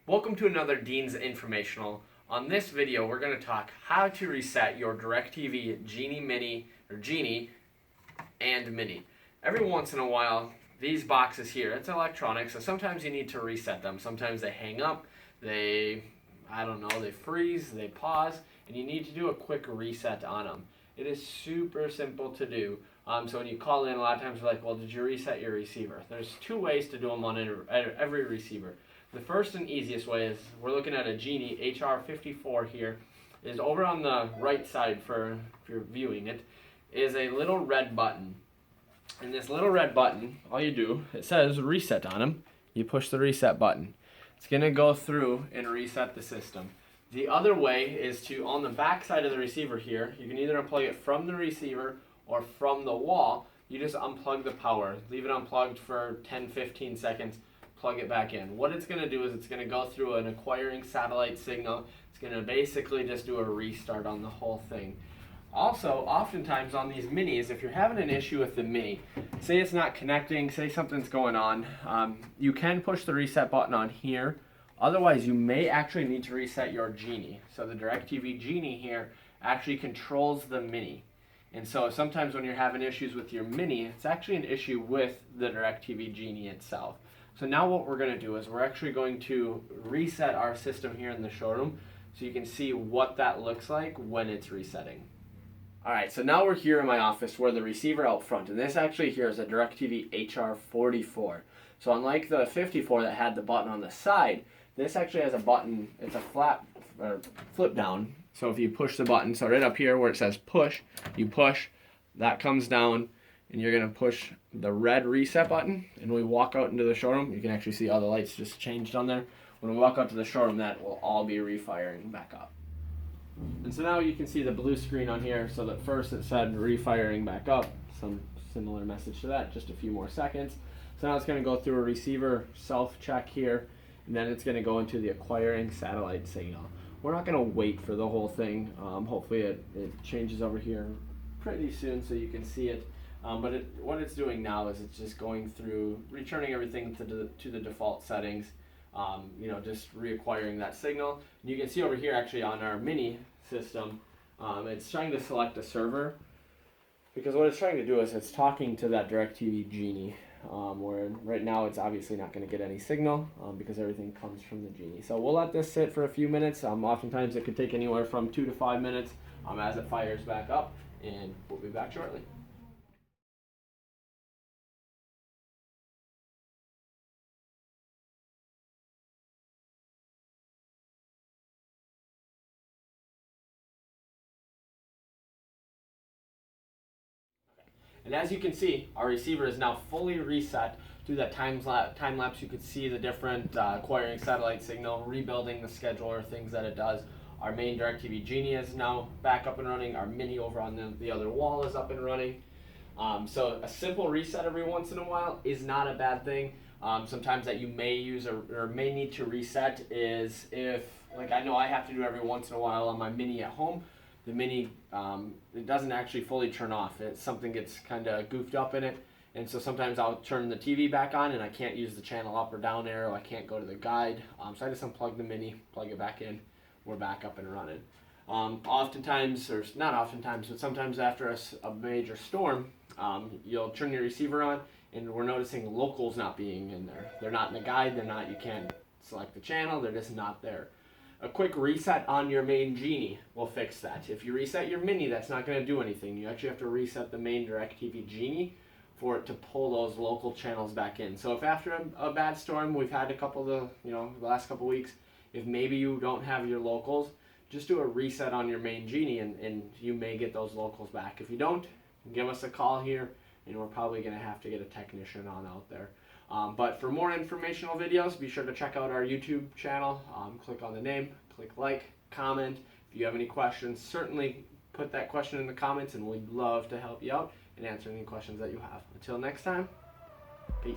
Welcome to another Dean's Informational. On this video, we're going to talk how to reset your Directv Genie Mini or Genie and Mini. Every once in a while, these boxes here, it's electronic, so sometimes you need to reset them. Sometimes they hang up, they freeze, they pause, and you need to do a quick reset on them. It is super simple to do. So when you call in, a lot of times you're like, well, did you reset your receiver? There's two ways to do them on every receiver. The first and easiest way is, we're looking at a Genie HR54 here, is over on the right side for if you're viewing it, is a little red button. And this little red button, all you do, it says reset on them, you push the reset button. It's going to go through and reset the system. The other way is to, on the back side of the receiver here, you can either unplug it from the receiver or from the wall. You just unplug the power, leave it unplugged for 10-15 seconds, plug it back in. What it's going to do is it's going to go through an acquiring satellite signal. It's going to basically just do a restart on the whole thing. Also, oftentimes on these minis, if you're having an issue with the mini, say it's not connecting, say something's going on, you can push the reset button on here. Otherwise, you may actually need to reset your Genie. So the Directv Genie here actually controls the mini. And so sometimes when you're having issues with your mini, it's actually an issue with the Directv Genie itself. So now what we're going to do is we're actually going to reset our system here in the showroom so you can see what that looks like when it's resetting. Alright, so now we're here in my office where the receiver out front, and this actually here is a Directv HR44. So unlike the 54 that had the button on the side, this actually has a button, it's a flip down. So if you push the button, so right up here where it says push, you push, that comes down, and you're going to push the red reset button, and when we walk out into the showroom, you can actually see all the lights just changed on there. When we walk out to the showroom, that will all be refiring back up. And so now you can see the blue screen on here, so that first it said refiring back up, some similar message to that, just a few more seconds. So now it's going to go through a receiver self-check here, and then it's going to go into the acquiring satellite signal. We're not going to wait for the whole thing. Hopefully it changes over here pretty soon so you can see it. But what it's doing now is it's just going through, returning everything to the default settings, just reacquiring that signal. And you can see over here actually on our mini system, it's trying to select a server, because what it's trying to do is it's talking to that Directv Genie, where right now it's obviously not going to get any signal because everything comes from the Genie. So we'll let this sit for a few minutes. Oftentimes it could take anywhere from 2 to 5 minutes as it fires back up, and we'll be back shortly. And as you can see, our receiver is now fully reset. Through that time lapse, you could see the different acquiring satellite signal, rebuilding the scheduler, things that it does. Our main Directv Genie is now back up and running. Our mini over on the other wall is up and running. So a simple reset every once in a while is not a bad thing. Sometimes that you may use or may need to reset is if, like I know I have to do every once in a while on my mini at home. The mini, it doesn't actually fully turn off. Something gets kind of goofed up in it, and so sometimes I'll turn the TV back on and I can't use the channel up or down arrow. I can't go to the guide, so I just unplug the mini, plug it back in, we're back up and running. Oftentimes, or not oftentimes, but sometimes after a major storm, you'll turn your receiver on and we're noticing locals not being in there. They're not in the guide, you can't select the channel, they're just not there. A quick reset on your main Genie will fix that. If you reset your mini, that's not going to do anything. You actually have to reset the main Directv Genie for it to pull those local channels back in. So if after a bad storm, we've had a couple of the last couple weeks, if maybe you don't have your locals, just do a reset on your main Genie and you may get those locals back. If you don't, give us a call here and we're probably going to have to get a technician on out there. But for more informational videos, be sure to check out our YouTube channel. Click on the name, click like, comment. If you have any questions, certainly put that question in the comments and we'd love to help you out and answer any questions that you have. Until next time, peace.